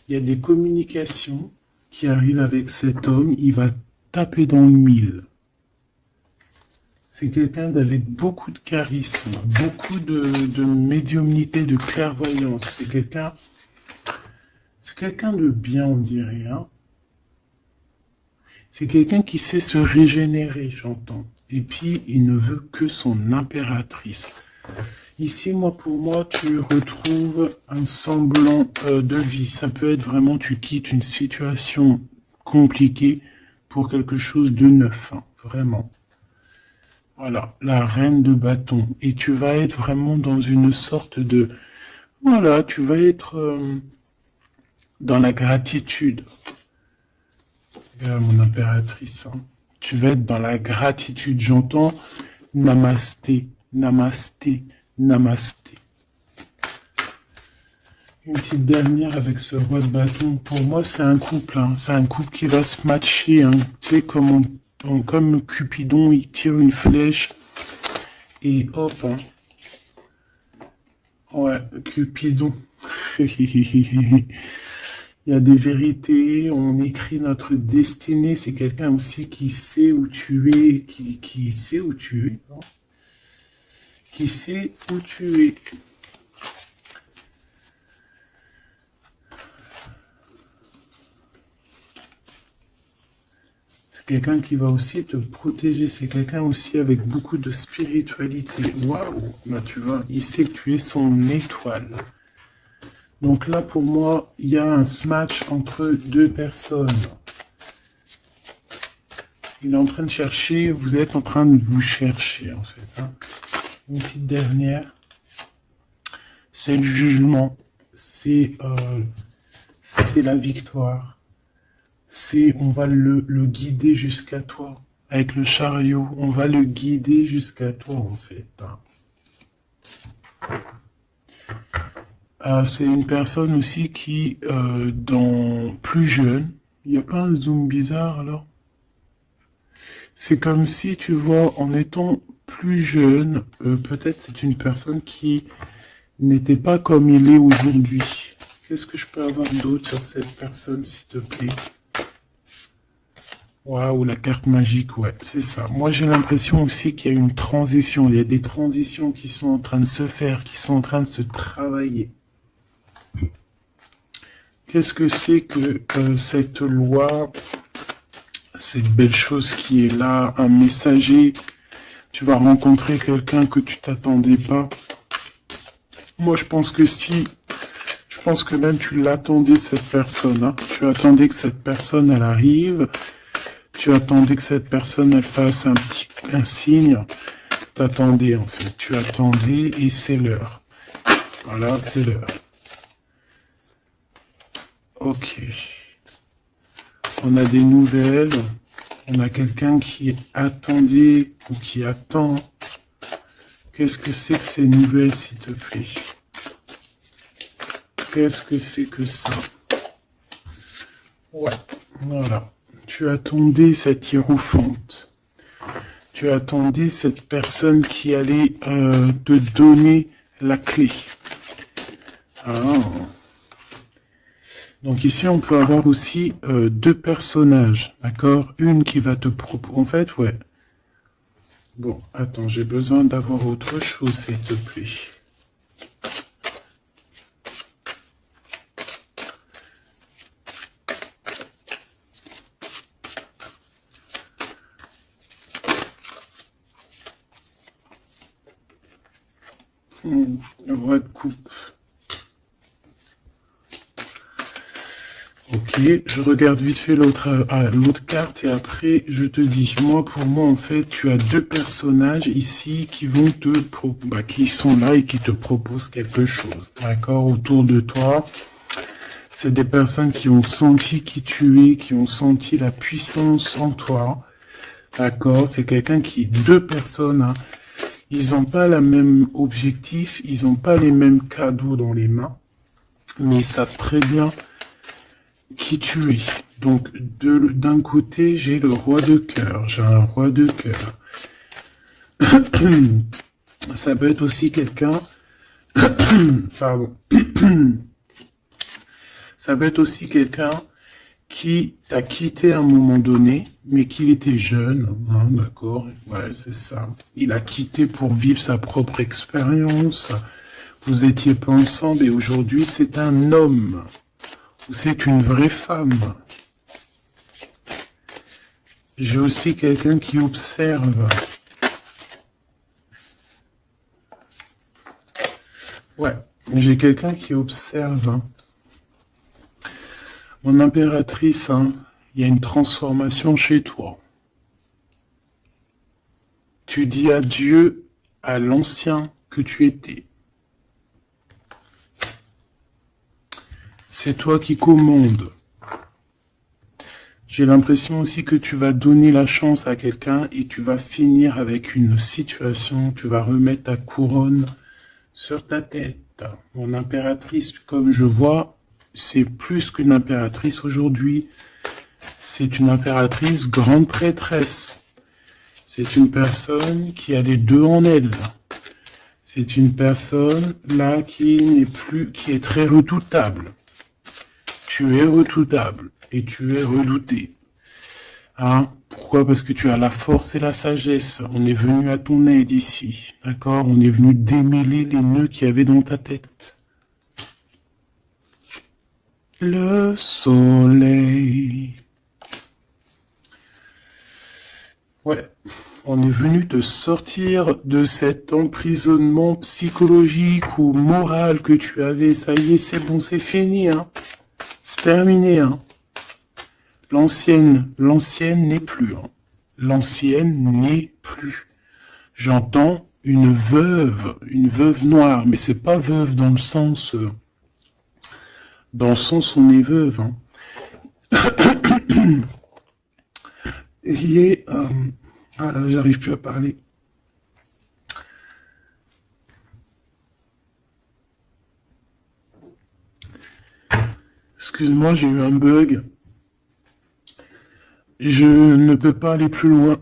Il y a des communications qui arrivent avec cet homme. Il va taper dans le mille. C'est quelqu'un avec beaucoup de charisme, beaucoup de médiumnité, de clairvoyance. C'est quelqu'un de bien, on dirait. Hein. C'est quelqu'un qui sait se régénérer, j'entends. Et puis, il ne veut que son impératrice. Ici, pour moi, tu retrouves un semblant de vie. Ça peut être vraiment, tu quittes une situation compliquée pour quelque chose de neuf, hein, vraiment. Voilà, la reine de bâton. Et tu vas être vraiment dans une sorte de... Voilà, tu vas être dans la gratitude. Regarde mon impératrice. Hein. Tu vas être dans la gratitude. J'entends namasté, namasté, namasté. Une petite dernière avec ce roi de bâton. Pour moi, c'est un couple. Hein. C'est un couple qui va se matcher. Hein. Tu sais, comme Cupidon, il tire une flèche. Et hop. Hein. Ouais, Cupidon. Il y a des vérités. On écrit notre destinée. C'est quelqu'un aussi qui sait où tu es. Qui sait où tu es. Non, qui sait où tu es. C'est quelqu'un qui va aussi te protéger. C'est quelqu'un aussi avec beaucoup de spiritualité. Waouh! Bah, tu vois, il sait que tu es son étoile. Donc là, pour moi, il y a un match entre deux personnes. Il est en train de chercher, vous êtes en train de vous chercher, en fait. Hein. Une petite dernière. C'est le jugement. C'est la victoire. On va le guider jusqu'à toi. Avec le chariot, on va le guider jusqu'à toi, en fait. C'est une personne aussi qui, plus jeune, il n'y a pas un zoom bizarre, alors? C'est comme si, tu vois, en étant plus jeune, peut-être c'est une personne qui n'était pas comme il est aujourd'hui. Qu'est-ce que je peux avoir d'autre sur cette personne, s'il te plaît? Waouh, la carte magique, ouais, c'est ça. Moi, j'ai l'impression aussi qu'il y a une transition. Il y a des transitions qui sont en train de se faire, qui sont en train de se travailler. Qu'est-ce que c'est que cette loi, cette belle chose qui est là, un messager? Tu vas rencontrer quelqu'un que tu t'attendais pas. Moi, je pense que si... Je pense que même tu l'attendais, cette personne. Hein. Tu attendais que cette personne, elle arrive. Tu attendais que cette personne, elle fasse un signe. T'attendais, en fait. Tu attendais et c'est l'heure. Voilà, c'est l'heure. Ok. On a des nouvelles. On a quelqu'un qui attendait ou qui attend. Qu'est-ce que c'est que ces nouvelles, s'il te plaît? Qu'est-ce que c'est que ça? Ouais, voilà. Tu attendais cette hiérophante. Tu attendais cette personne qui allait te donner la clé. Ah. Donc ici, on peut avoir aussi deux personnages, d'accord? Une qui va te proposer... En fait, ouais. Bon, attends, j'ai besoin d'avoir autre chose, s'il te plaît. Le roi de coupe. Ok, je regarde vite fait l'autre carte et après je te dis. Pour moi en fait, tu as deux personnages ici qui vont qui sont là et qui te proposent quelque chose. D'accord, autour de toi. C'est des personnes qui ont senti qui tu es, qui ont senti la puissance en toi. D'accord, c'est deux personnes. Hein. Ils n'ont pas le même objectif, ils n'ont pas les mêmes cadeaux dans les mains, mais ils savent très bien qui tu es. Donc, d'un côté, j'ai le roi de cœur, j'ai un roi de cœur. Ça peut être aussi quelqu'un... Pardon. Ça peut être aussi quelqu'un qui t'a quitté à un moment donné, mais qu'il était jeune, hein, d'accord? Ouais, c'est ça. Il a quitté pour vivre sa propre expérience. Vous étiez pas ensemble et aujourd'hui c'est un homme. Ou c'est une vraie femme. J'ai aussi quelqu'un qui observe. Ouais, j'ai quelqu'un qui observe. Mon impératrice, hein, il y a une transformation chez toi. Tu dis adieu à l'ancien que tu étais. C'est toi qui commandes. J'ai l'impression aussi que tu vas donner la chance à quelqu'un et tu vas finir avec une situation, tu vas remettre ta couronne sur ta tête. Mon impératrice, comme je vois, c'est plus qu'une impératrice aujourd'hui. C'est une impératrice grande prêtresse. C'est une personne qui a les deux en elle. C'est une personne là qui n'est plus, qui est très redoutable. Tu es redoutable et tu es redouté. Hein? Pourquoi? Parce que tu as la force et la sagesse. On est venu à ton aide ici. D'accord? On est venu démêler les nœuds qu'il y avait dans ta tête. Le soleil. Ouais. On est venu te sortir de cet emprisonnement psychologique ou moral que tu avais. Ça y est, c'est bon, c'est fini, hein. C'est terminé, hein. L'ancienne n'est plus, hein. L'ancienne n'est plus. J'entends une veuve noire, mais c'est pas veuve dans le sens on est veuve, hein. Il est, ah là, j'arrive plus à parler. Excuse-moi, j'ai eu un bug. Je ne peux pas aller plus loin.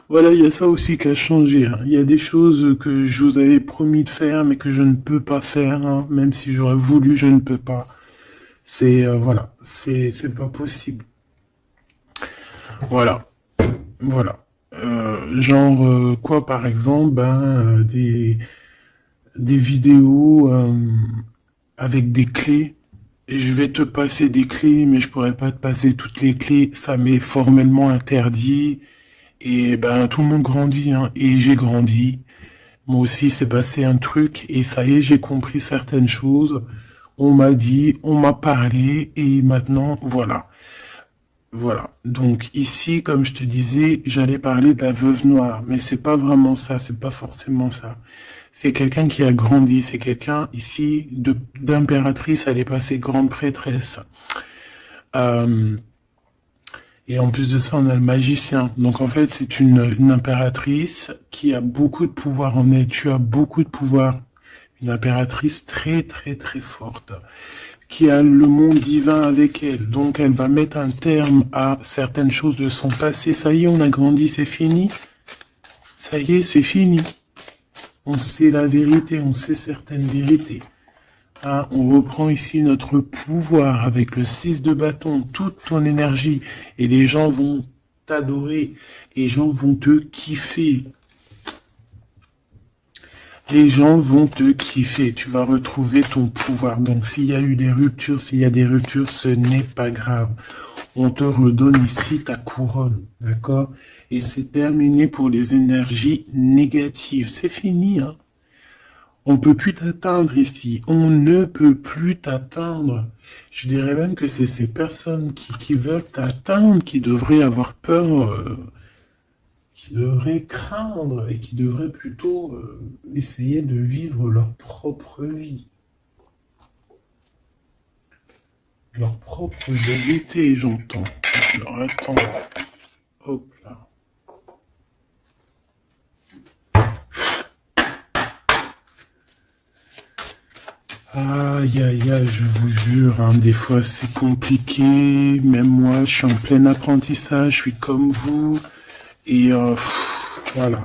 Voilà, il y a ça aussi qui a changé, hein. Il y a des choses que je vous avais promis de faire, mais que je ne peux pas faire, hein. Même si j'aurais voulu, je ne peux pas. C'est voilà, c'est pas possible. Voilà, voilà. Quoi par exemple, des vidéos avec des clés. Et je vais te passer des clés, mais je pourrais pas te passer toutes les clés. Ça m'est formellement interdit. Et ben tout le monde grandit, hein. Et j'ai grandi. Moi aussi, c'est passé un truc. Et ça y est, j'ai compris certaines choses. On m'a dit, on m'a parlé. Et maintenant, voilà. Voilà. Donc ici, comme je te disais, j'allais parler de la veuve noire, mais c'est pas vraiment ça, c'est pas forcément ça. C'est quelqu'un qui a grandi, c'est quelqu'un ici d'impératrice, elle est passée grande prêtresse. Euh, et en plus de ça, on a le magicien. Donc en fait, c'est une impératrice qui a beaucoup de pouvoir en elle. Tu as beaucoup de pouvoir. Une impératrice très très très forte, qui a le monde divin avec elle. Donc elle va mettre un terme à certaines choses de son passé. Ça y est, on a grandi, c'est fini. Ça y est, c'est fini. On sait la vérité, on sait certaines vérités. Hein, on reprend ici notre pouvoir avec le 6 de bâton, toute ton énergie. Et les gens vont t'adorer. Les gens vont te kiffer. Les gens vont te kiffer, tu vas retrouver ton pouvoir. Donc s'il y a eu des ruptures, ce n'est pas grave. On te redonne ici ta couronne, d'accord? Et c'est terminé pour les énergies négatives. C'est fini, hein? On peut plus t'atteindre ici. On ne peut plus t'atteindre. Je dirais même que c'est ces personnes qui veulent t'atteindre qui devraient avoir peur, qui devraient craindre et qui devraient plutôt essayer de vivre leur propre vie. Leur propre vérité, j'entends. Alors attends. Hop là. Aïe aïe aïe, je vous jure, hein, des fois c'est compliqué. Même moi, je suis en plein apprentissage, je suis comme vous. Et voilà.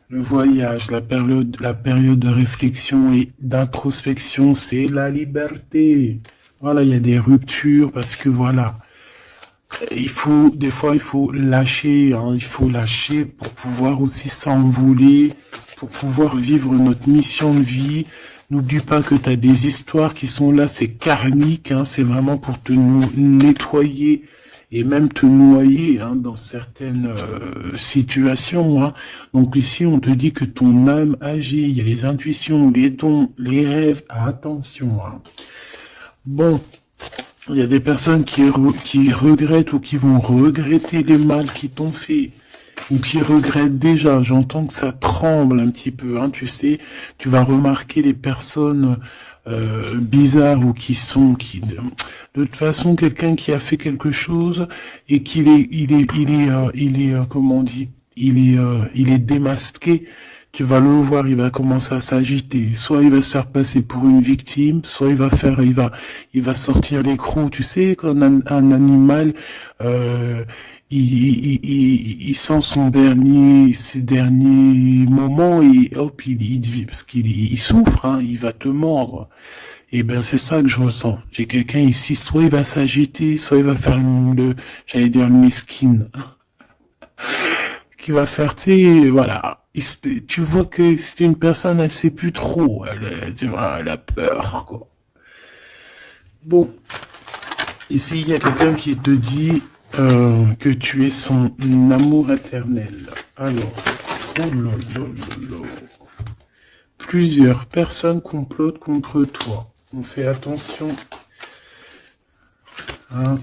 Le voyage, la période de réflexion et d'introspection, c'est la liberté. Voilà, il y a des ruptures parce que voilà, des fois, il faut lâcher, hein, il faut lâcher pour pouvoir aussi s'envoler, pour pouvoir vivre notre mission de vie. N'oublie pas que tu as des histoires qui sont là, c'est karmique, hein, c'est vraiment pour te nettoyer et même te noyer hein, dans certaines situations. Hein. Donc ici, on te dit que ton âme agit, il y a les intuitions, les dons, les rêves, attention. Hein. Bon, il y a des personnes qui regrettent ou qui vont regretter les mal qui t'ont fait ou qui regrettent déjà. J'entends que ça tremble un petit peu, hein, tu sais. Tu vas remarquer les personnes bizarres ou de toute façon, quelqu'un qui a fait quelque chose et comment on dit, il est démasqué. Tu vas le voir, il va commencer à s'agiter. Soit il va se faire passer pour une victime, soit il va sortir les crocs. Tu sais, quand un animal, il sent ses derniers moments et hop, parce il souffre, hein, il va te mordre. Et ben, c'est ça que je ressens. J'ai quelqu'un ici, soit il va s'agiter, soit il va faire j'allais dire le mesquine, qui va faire, tu sais, voilà. Tu vois que c'est une personne, elle sait plus trop, tu vois, elle a peur, quoi. Bon, ici, il y a quelqu'un qui te dit que tu es son amour éternel. Alors, oh là là là là. Plusieurs personnes complotent contre toi. On fait attention. Hein.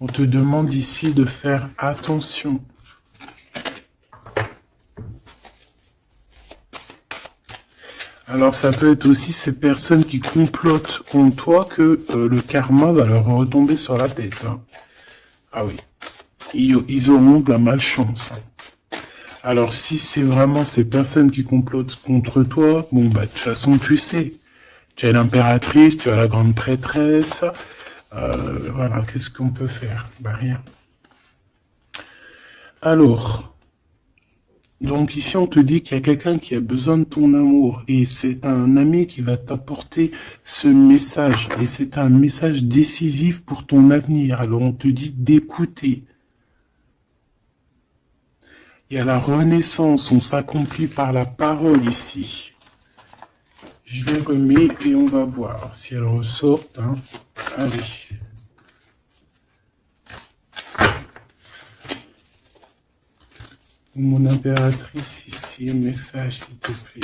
On te demande ici de faire attention. Alors ça peut être aussi ces personnes qui complotent contre toi que le karma va leur retomber sur la tête. Hein. Ah oui, ils auront de la malchance. Alors si c'est vraiment ces personnes qui complotent contre toi, bon bah de toute façon tu sais. Tu as l'impératrice, tu as la grande prêtresse. Voilà, qu'est-ce qu'on peut faire? Bah rien. Alors... Donc ici, on te dit qu'il y a quelqu'un qui a besoin de ton amour et c'est un ami qui va t'apporter ce message et c'est un message décisif pour ton avenir. Alors on te dit d'écouter. Il y a la renaissance, on s'accomplit par la parole ici. Je les remets et on va voir si elles ressortent. Hein. Allez. Mon impératrice ici, un message s'il te plaît.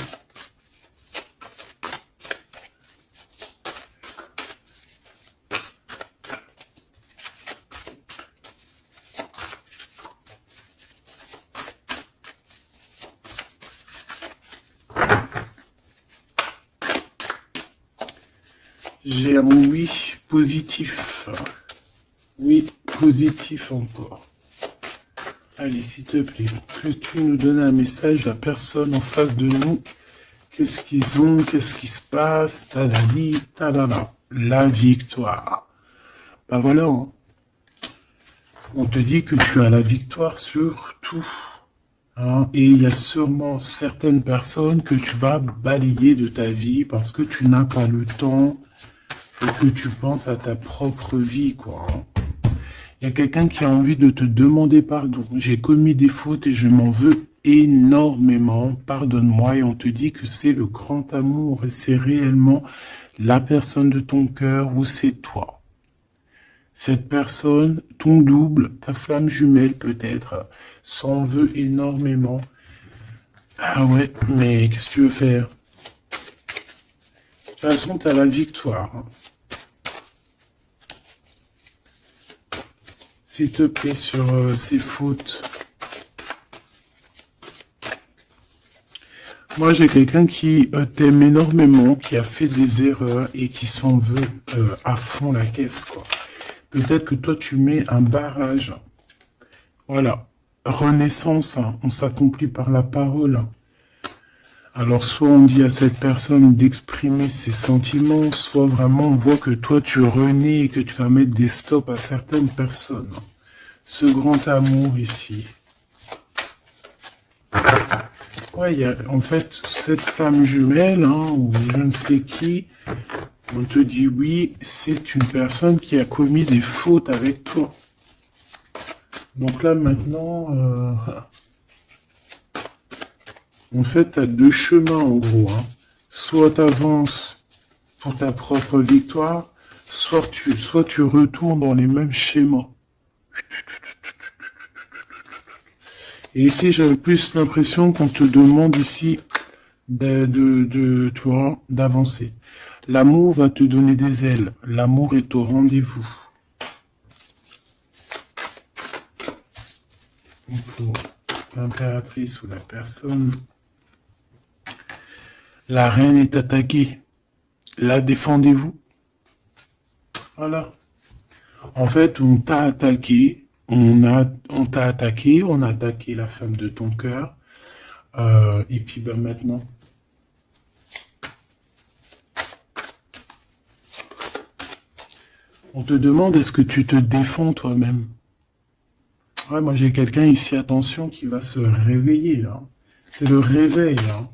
J'ai un oui positif. Oui, positif encore. Allez, s'il te plaît, que tu nous donnes un message, la personne en face de nous, qu'est-ce qu'ils ont, qu'est-ce qui se passe, tadali, tadala, la victoire. Ben voilà, hein. On te dit que tu as la victoire sur tout. Hein, et il y a sûrement certaines personnes que tu vas balayer de ta vie parce que tu n'as pas le temps et que tu penses à ta propre vie, quoi. Hein. Il y a quelqu'un qui a envie de te demander pardon. J'ai commis des fautes et je m'en veux énormément. Pardonne-moi. Et on te dit que c'est le grand amour et c'est réellement la personne de ton cœur ou c'est toi. Cette personne, ton double, ta flamme jumelle peut-être, s'en veut énormément. Ah ouais, mais qu'est-ce que tu veux faire? De toute façon, tu as la victoire. Hein. S'il te plaît, sur ces fautes. Moi, j'ai quelqu'un qui t'aime énormément, qui a fait des erreurs et qui s'en veut à fond la caisse, quoi. Peut-être que toi, tu mets un barrage. Voilà. Renaissance, hein. On s'accomplit par la parole. Alors, soit on dit à cette personne d'exprimer ses sentiments, soit vraiment on voit que toi, tu renais et que tu vas mettre des stops à certaines personnes. Ce grand amour ici. Ouais, il y a en fait cette flamme jumelle, hein, ou je ne sais qui, On te dit oui, c'est une personne qui a commis des fautes avec toi. Donc là, maintenant, en fait, tu as deux chemins, en gros. Hein. Soit tu avances pour ta propre victoire, soit tu retournes dans les mêmes schémas. Et ici, j'avais plus l'impression qu'on te demande ici tu vois, d'avancer. L'amour va te donner des ailes. L'amour est au rendez-vous. Pour l'impératrice ou la personne, la reine est attaquée. La défendez-vous. Voilà. En fait, on t'a attaqué. On t'a attaqué. On a attaqué la femme de ton cœur. Et puis, ben maintenant. On te demande, est-ce que tu te défends toi-même? Ouais, moi j'ai quelqu'un ici, attention, qui va se réveiller, là. C'est le réveil, là.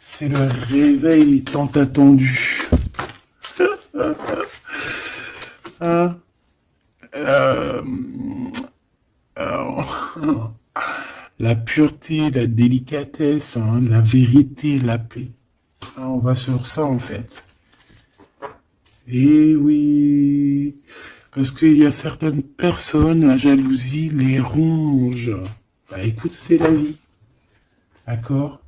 C'est le réveil tant attendu. Hein? La pureté, la délicatesse, hein, la vérité, la paix. Hein, on va sur ça, en fait. Eh oui, parce qu'il y a certaines personnes, la jalousie les ronge. Bah écoute, c'est la vie. D'accord?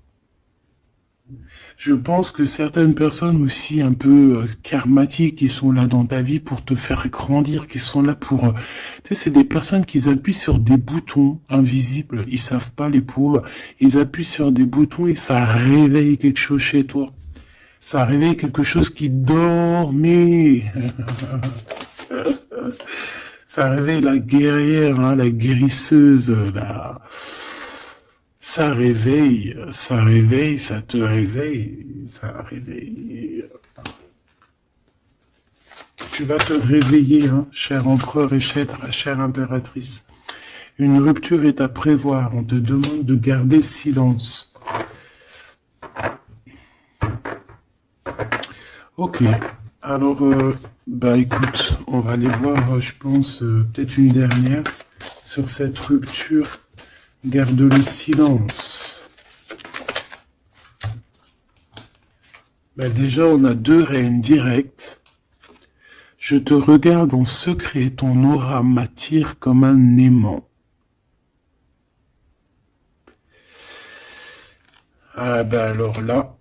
Je pense que certaines personnes aussi un peu karmatiques qui sont là dans ta vie pour te faire grandir, qui sont là pour... tu sais, c'est des personnes qui appuient sur des boutons invisibles. Ils savent pas, les pauvres. Ils appuient sur des boutons et ça réveille quelque chose chez toi. Ça réveille quelque chose qui dormait. Ça réveille la guerrière, hein, la guérisseuse, ça réveille, ça te réveille, ça réveille. Tu vas te réveiller, hein, cher empereur et chère impératrice. Une rupture est à prévoir, on te demande de garder silence. Ok, alors, bah écoute, on va aller voir, je pense, peut-être une dernière sur cette rupture. Garde le silence. Bah déjà, on a deux reines directes. Je te regarde en secret, ton aura m'attire comme un aimant. Ah bah alors là...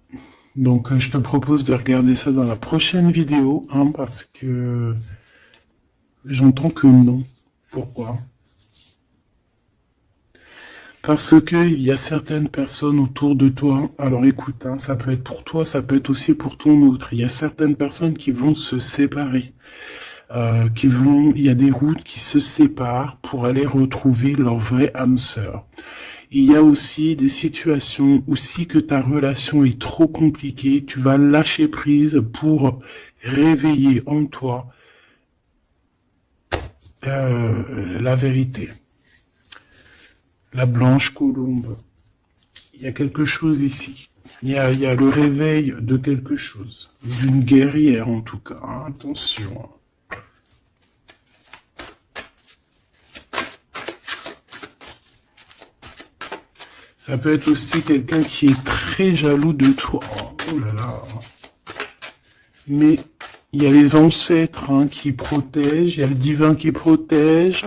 Donc, je te propose de regarder ça dans la prochaine vidéo, hein, parce que j'entends que non. Pourquoi? Parce qu'il y a certaines personnes autour de toi, alors écoute, hein, ça peut être pour toi, ça peut être aussi pour ton autre. Il y a certaines personnes qui vont se séparer, il y a des routes qui se séparent pour aller retrouver leur vraie âme sœur. Il y a aussi des situations où si que ta relation est trop compliquée, tu vas lâcher prise pour réveiller en toi la vérité. La blanche colombe. Il y a quelque chose ici. Il y a le réveil de quelque chose. D'une guerrière en tout cas. Hein, attention. Ça peut être aussi quelqu'un qui est très jaloux de toi. Oh là là. Mais il y a les ancêtres, hein, qui protègent, il y a le divin qui protège.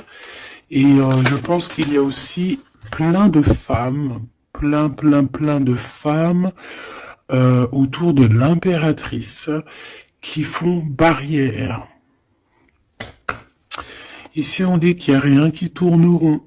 Et je pense qu'il y a aussi plein de femmes, plein de femmes autour de l'impératrice qui font barrière. Ici, on dit qu'il n'y a rien qui tourne rond.